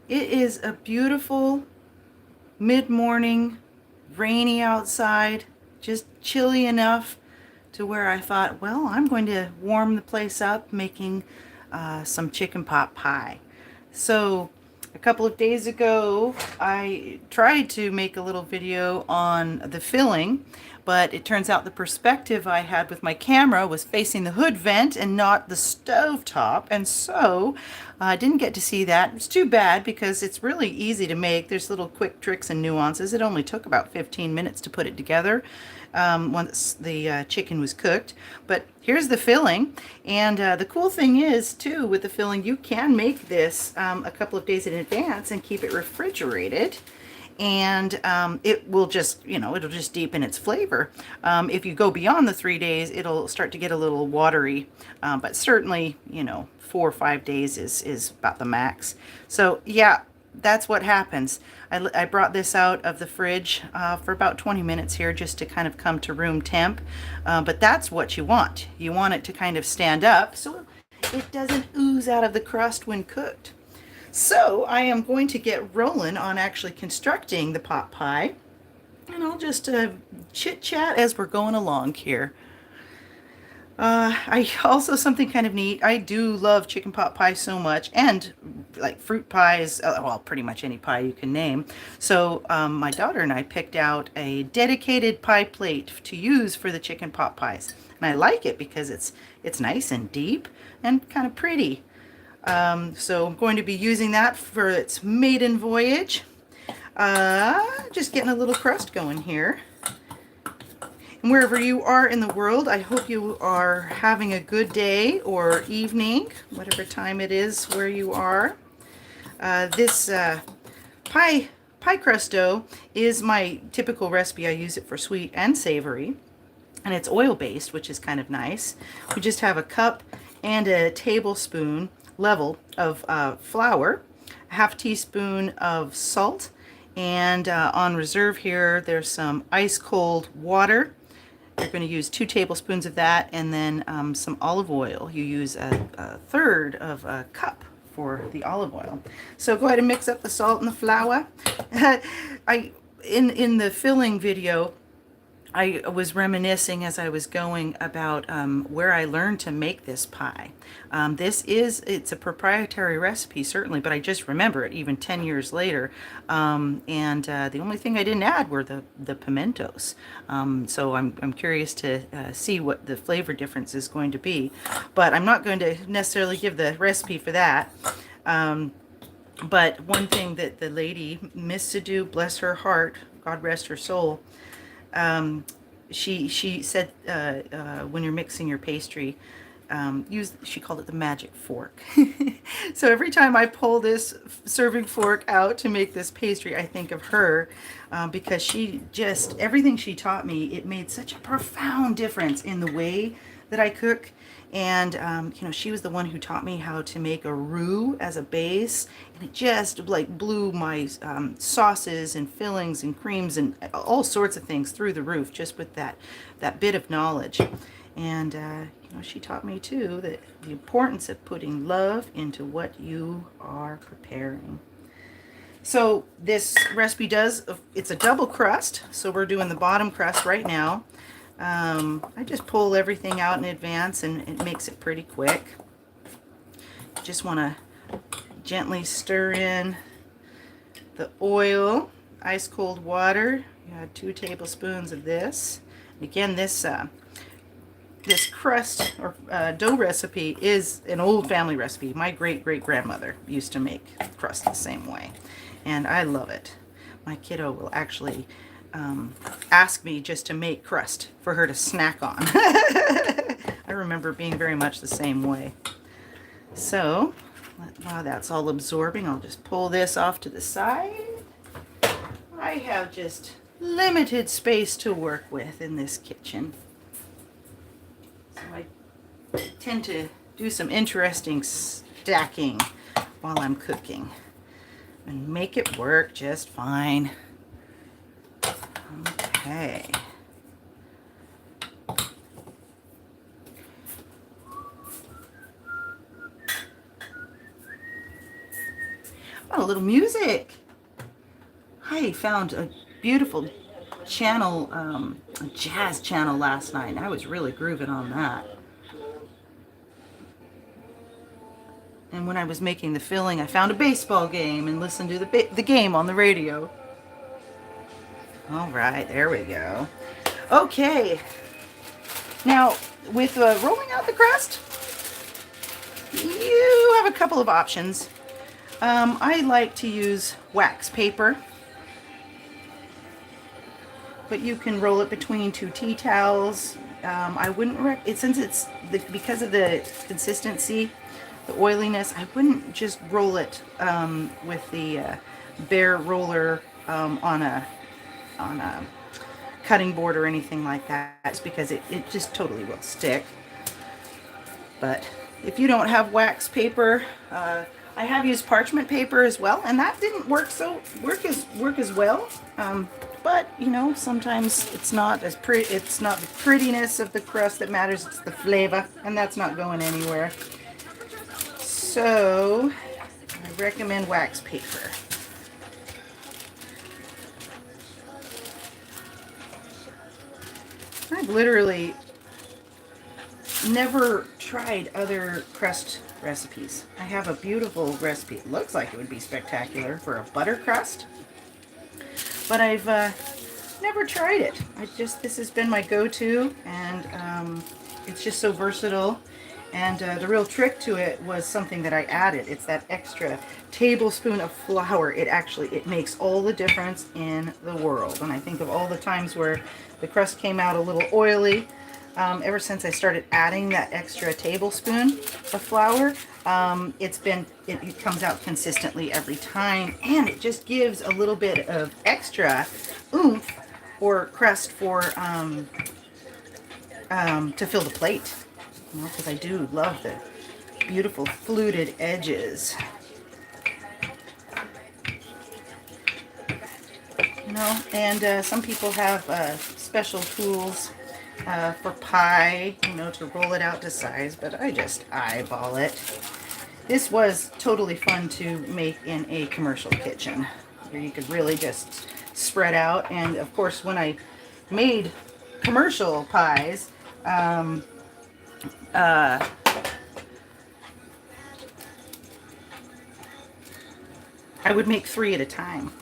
It is a beautiful mid-morning, rainy outside, just chilly enough to where I thought, well, I'm going to warm the place up making some chicken pot pie. So a couple of days ago, I tried to make a little video on the filling, but it turns out the perspective I had with my camera was facing the hood vent and not the stove top, and so I didn't get to see that. It's too bad because it's really easy to make. There's little quick tricks and nuances. It only took about 15 minutes to put it together once the chicken was cooked. But here's the filling. And the cool thing is, too, with the filling, you can make this a couple of days in advance and keep it refrigerated. And it will just, it'll just deepen its flavor. If you go beyond the 3 days, it'll start to get a little watery. But certainly, 4 or 5 days is about the max. So, yeah, that's what happens. I brought this out of the fridge for about 20 minutes here just to kind of come to room temp. But that's what you want. You want it to kind of stand up so it doesn't ooze out of the crust when cooked. So I am going to get rolling on actually constructing the pot pie. And I'll just chit chat as we're going along here. I also, something kind of neat, I do love chicken pot pie so much, and like fruit pies, well, pretty much any pie you can name. So my daughter and I picked out a dedicated pie plate to use for the chicken pot pies. And I like it because it's nice and deep and kind of pretty. So I'm going to be using that for its maiden voyage. Just getting a little crust going here. And wherever you are in the world, I hope you are having a good day or evening, whatever time it is where you are. This pie crust dough is my typical recipe. I use it for sweet and savory. And it's oil-based, which is kind of nice. We just have a cup and a tablespoon level of flour, a half teaspoon of salt, and on reserve here, there's some ice cold water. You're going to use 2 tablespoons of that, and then some olive oil. You use a third of a cup for the olive oil. So go ahead and mix up the salt and the flour. In the filling video, I was reminiscing as I was going about where I learned to make this pie. It's a proprietary recipe, certainly, but I just remember it even 10 years later. The only thing I didn't add were the pimentos. So I'm curious to see what the flavor difference is going to be. But I'm not going to necessarily give the recipe for that. But one thing that the lady, Miss Sadu, bless her heart, God rest her soul, she said when you're mixing your pastry, she called it the magic fork. So every time I pull this serving fork out to make this pastry, I think of her because everything she taught me, it made such a profound difference in the way that I cook. And she was the one who taught me how to make a roux as a base, and it just like blew my sauces and fillings and creams and all sorts of things through the roof just with that bit of knowledge. And she taught me too that the importance of putting love into what you are preparing. So this recipe it's a double crust, so we're doing the bottom crust right now. I just pull everything out in advance and it makes it pretty quick. Just want to gently stir in the oil, ice cold water. You add 2 tablespoons of this. Again, this crust or dough recipe is an old family recipe. My great-great-grandmother used to make crust the same way, and I love it. My kiddo will actually ask me just to make crust for her to snack on. I remember being very much the same way. So while that's all absorbing, I'll just pull this off to the side. I have just limited space to work with in this kitchen. So I tend to do some interesting stacking while I'm cooking and make it work just fine. Okay. Oh, a little music. I found a beautiful channel, a jazz channel last night, and I was really grooving on that. And when I was making the filling, I found a baseball game and listened to the game on the radio. All right, there we go. Okay, now with rolling out the crust, you have a couple of options. I like to use wax paper, but you can roll it between 2 tea towels. I wouldn't since it's because of the consistency, the oiliness. I wouldn't just roll it with the bare roller on a cutting board or anything like that. It's because it just totally will stick. But if you don't have wax paper, I have used parchment paper as well, and that didn't work as well. But you know, sometimes it's not as pretty. It's not the prettiness of the crust that matters; it's the flavor, and that's not going anywhere. So I recommend wax paper. I've literally never tried other crust recipes. I have a beautiful recipe. It looks like it would be spectacular for a butter crust, but I've never tried it. This has been my go-to, and it's just so versatile. And the real trick to it was something that I added. It's that extra tablespoon of flour. It makes all the difference in the world. And I think of all the times where the crust came out a little oily. Ever since I started adding that extra tablespoon of flour, it comes out consistently every time, and it just gives a little bit of extra oomph or crust for to fill the plate. You know, because I do love the beautiful fluted edges. You know, and some people have special tools for pie, you know, to roll it out to size, but I just eyeball it. This was totally fun to make in a commercial kitchen, where you could really just spread out. And of course, when I made commercial pies, I would make 3 at a time.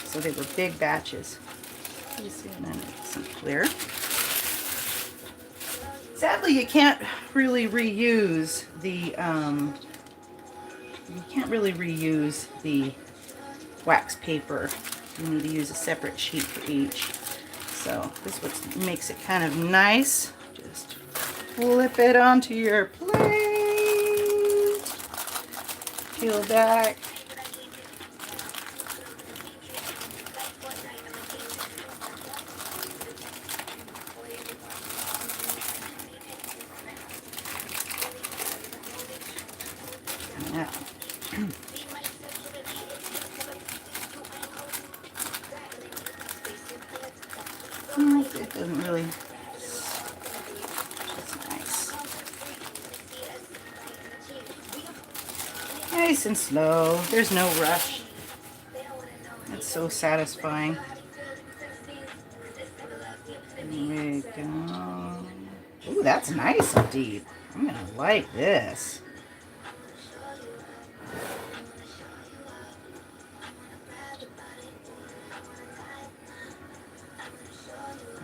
So they were big batches. You see, and then some clear. Sadly, you can't really reuse the wax paper. You need to use a separate sheet for each. So this what makes it kind of nice. Just flip it onto your plate. Peel back. Yeah. It doesn't really. It's nice. Nice and slow. There's no rush. It's so satisfying. There we go. Ooh, that's nice and deep. I'm gonna like this.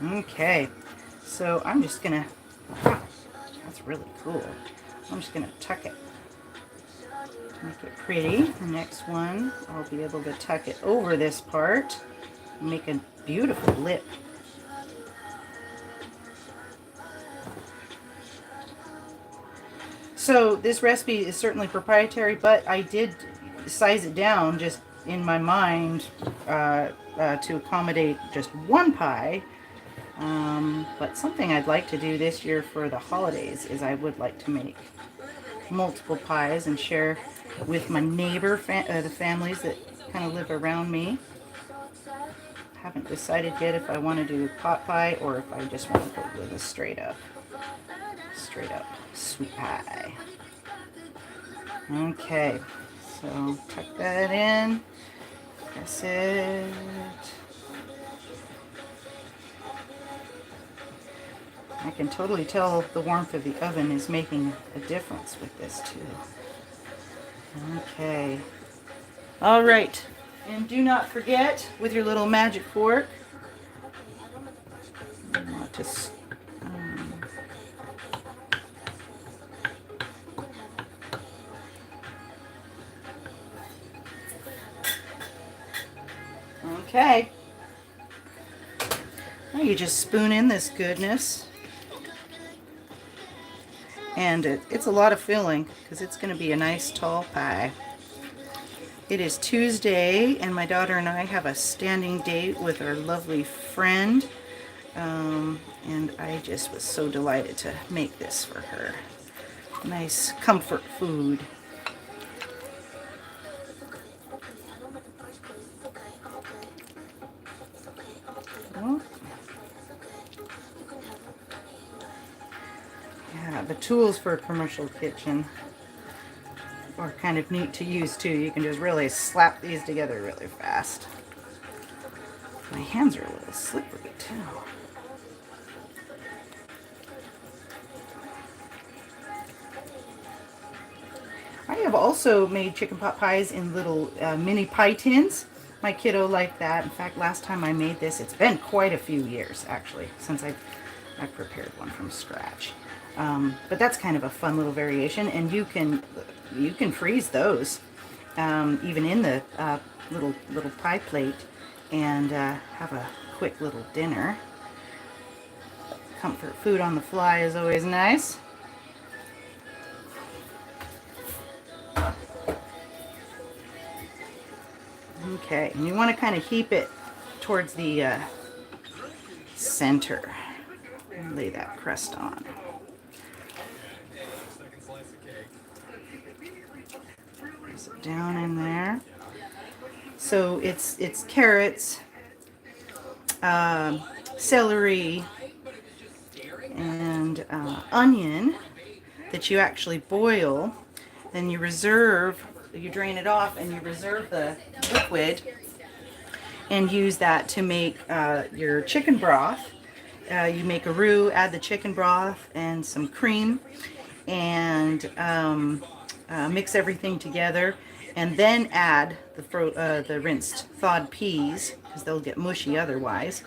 Okay, so I'm just gonna, that's really cool. I'm just gonna tuck it, make it pretty. The next one, I'll be able to tuck it over this part, make a beautiful lip. So this recipe is certainly proprietary, but I did size it down just in my mind to accommodate just one pie. But something I'd like to do this year for the holidays is I would like to make multiple pies and share with my neighbor, the families that kind of live around me. Haven't decided yet if I want to do pot pie or if I just want to go with a straight up sweet pie. Okay, So tuck that in. Press it. I can totally tell the warmth of the oven is making a difference with this too. Okay. All right. And do not forget with your little magic fork, not to okay. Now you just spoon in this goodness. And it's a lot of filling because it's going to be a nice tall pie. It is Tuesday, and my daughter and I have a standing date with our lovely friend. And I just was so delighted to make this for her. Nice comfort food. Oh. Yeah, the tools for a commercial kitchen are kind of neat to use too. You can just really slap these together really fast. My hands are a little slippery too. I have also made chicken pot pies in little mini pie tins. My kiddo liked that. In fact, last time I made this, it's been quite a few years actually since I've prepared one from scratch. But that's kind of a fun little variation, and you can freeze those even in the little pie plate and have a quick little dinner. Comfort food on the fly is always nice. Okay, and you want to kind of heap it towards the center and lay that crust on. Press it down in there. So it's carrots, celery, and onion that you actually boil. Then you drain it off and you reserve the liquid and use that to make your chicken broth. You make a roux, add the chicken broth and some cream, and mix everything together, and then add the rinsed thawed peas because they'll get mushy otherwise.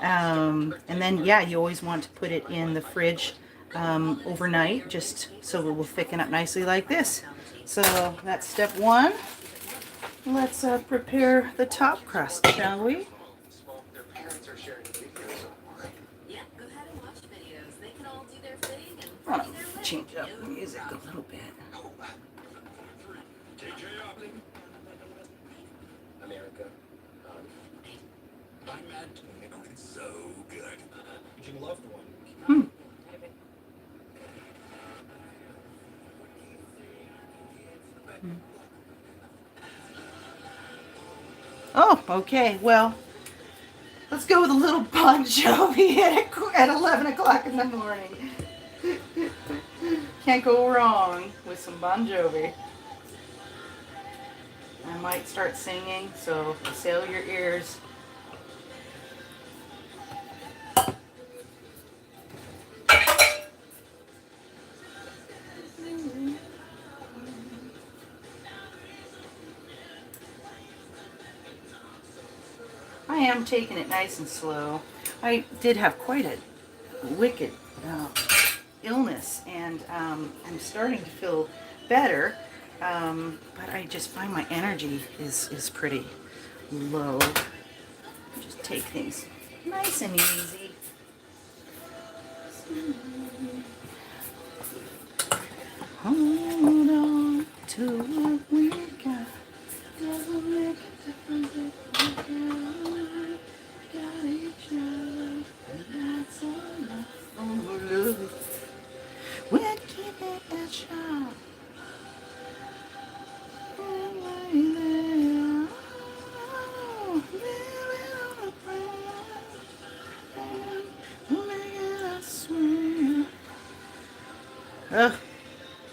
And then you always want to put it in the fridge overnight, just so it will thicken up nicely like this. So that's step one. Let's prepare the top crust, shall we? I want to change up the music a little bit. America. I'm Matt. It's so good. Your loved one. Oh, okay. Well, let's go with a little Bon Jovi at 11 o'clock in the morning. Can't go wrong with some Bon Jovi. I might start singing, so sail your ears. I am taking it nice and slow. I did have quite a wicked illness, and I'm starting to feel better, but I just find my energy is pretty low. Just take things nice and easy. Hold on to what we got. Doesn't make a difference if we got each other, and that's enough for love. We'll keep it that sharp.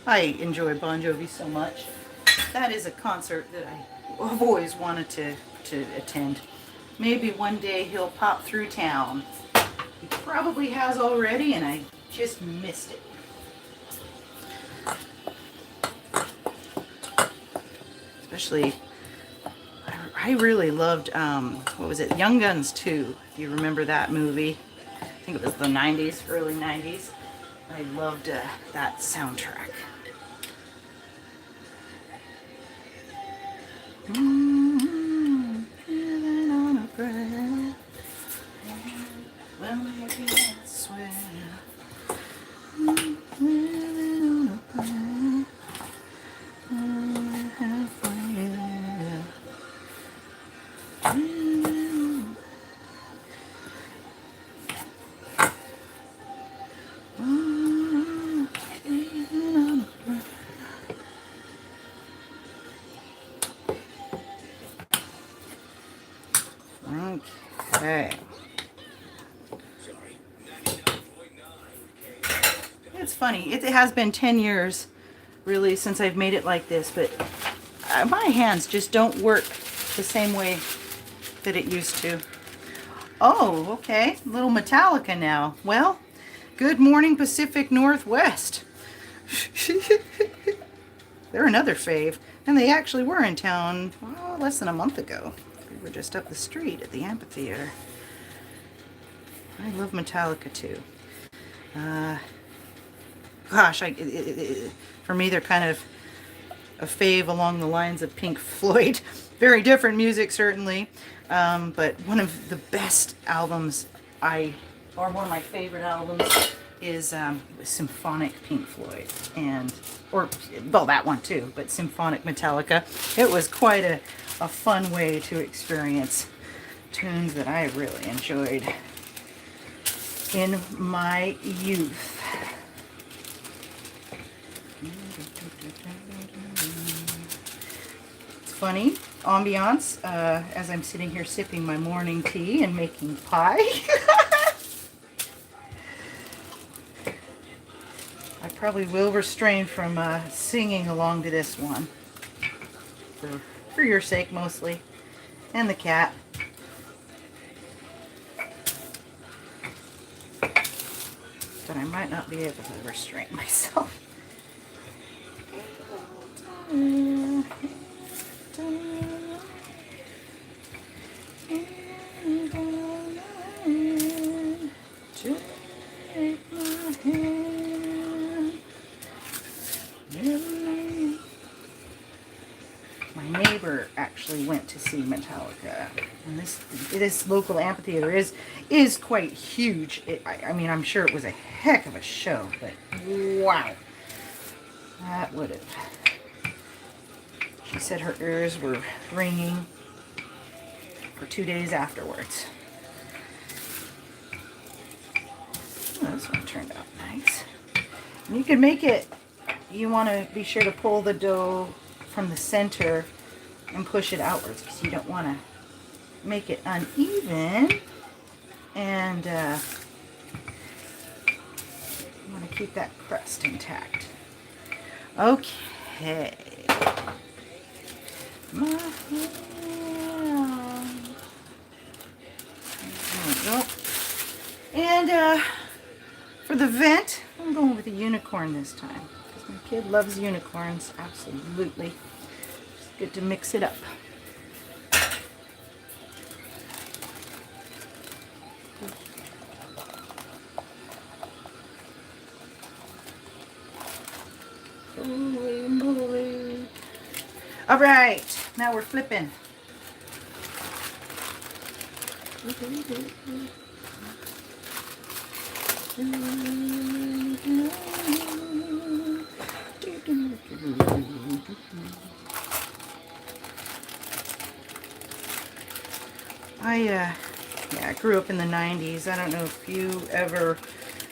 I enjoy Bon Jovi so much. that is a concert that I've always wanted to attend. Maybe one day he'll pop through town. He probably has already, and I just missed it. Especially, I really loved, what was it, Young Guns 2, if you remember that movie. I think it was the 90s, early 90s. I loved that soundtrack. Living on a prayer. Well, maybe I swear. Living on a prayer. Halfway there. Okay. It's funny. It has been 10 years, really, since I've made it like this, but my hands just don't work the same way that it used to. Oh, okay. A little Metallica now. Well, Good Morning Pacific Northwest. They're another fave. And they actually were in town less than a month ago. We were just up the street at the amphitheater. I love Metallica too. Gosh, for me they're kind of a fave along the lines of Pink Floyd. Very different music, certainly, but one of the best albums or one of my favorite albums is Symphonic Pink Floyd, well, that one too, but Symphonic Metallica. It was quite a fun way to experience tunes that I really enjoyed in my youth. It's funny, ambiance, as I'm sitting here sipping my morning tea and making pie. I probably will refrain from singing along to this one. For your sake, mostly. And the cat. But I might not be able to restrain myself. My neighbor actually went to see Metallica, and this local amphitheater is quite huge. I mean, I'm sure it was a heck of a show, but wow, that would have. She said her ears were ringing for 2 days afterwards. Oh, this one turned out nice. And you can make it. You want to be sure to pull the dough from the center and push it outwards because you don't want to make it uneven, and you want to keep that crust intact. Okay. My hand. There we go. And for the vent, I'm going with a unicorn this time. My kid loves unicorns, absolutely. It's good to mix it up. All right, now we're flipping. I grew up in the 90s. I don't know if you ever,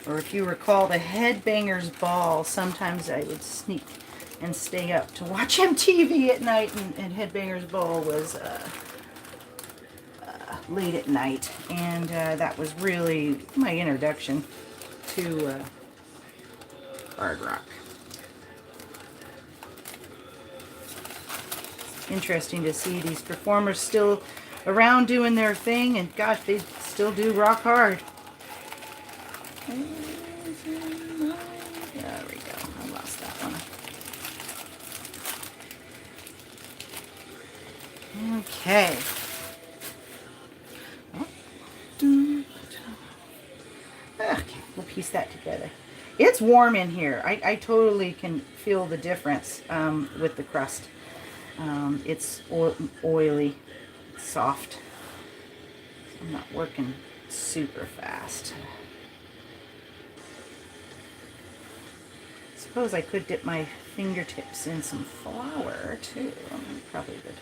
or if you recall the Headbangers Ball. Sometimes I would sneak and stay up to watch MTV at night, and Headbangers Ball was late at night, and that was really my introduction to hard rock. interesting to see these performers still around doing their thing, and gosh, they still do rock hard. There we go. I lost that one. Okay. Okay, we'll piece that together. It's warm in here. I totally can feel the difference with the crust. It's oily, soft. I'm not working super fast. I suppose I could dip my fingertips in some flour too. Probably would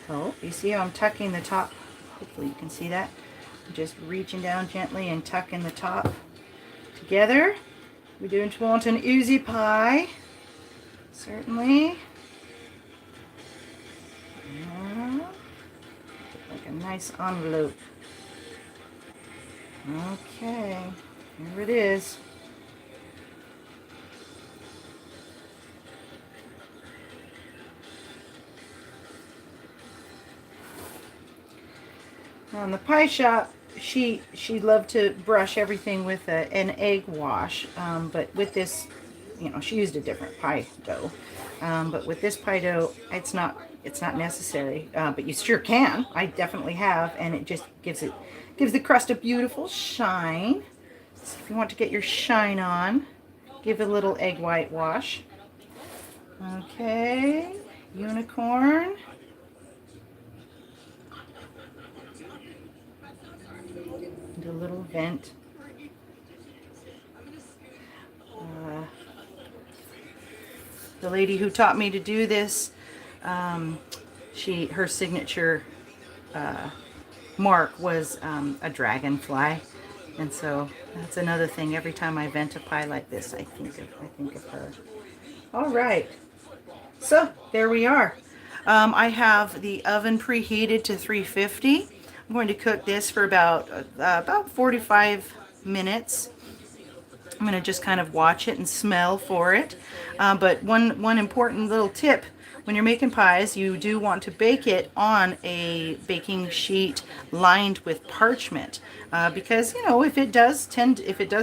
help. You see how I'm tucking the top? Hopefully you can see that. I'm just reaching down gently and tucking the top together. We don't want an oozy pie. Certainly. Like a nice envelope. Okay, here it is. Now in the pie shop, she loved to brush everything with an egg wash, but with this, you know, she used a different pie dough. But with this pie dough, it's not necessary, but you sure can. I definitely have, and it just gives the crust a beautiful shine. So if you want to get your shine on, give it a little egg white wash. Okay, unicorn. And a little vent. The lady who taught me to do this, her signature mark was a dragonfly, and so that's another thing. Every time I vent a pie like this, I think of her. All right, so there we are. I have the oven preheated to 350. I'm going to cook this for about 45 minutes. I'm going to just kind of watch it and smell for it. But one important little tip: when you're making pies, you do want to bake it on a baking sheet lined with parchment, because you know if it does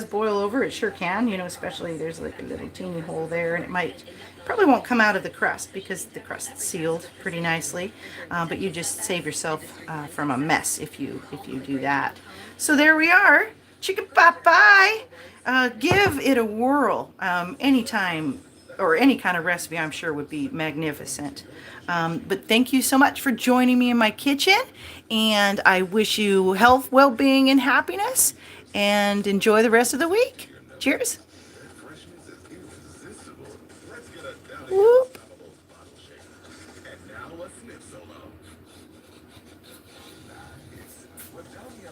boil over, it sure can. You know, especially there's like a little teeny hole there, and it probably won't come out of the crust because the crust's sealed pretty nicely. But you just save yourself from a mess if you do that. So there we are, chicken pot pie. Give it a whirl anytime, or any kind of recipe I'm sure would be magnificent. But thank you so much for joining me in my kitchen, and I wish you health, well-being, and happiness, and enjoy the rest of the week. Cheers. Whoop.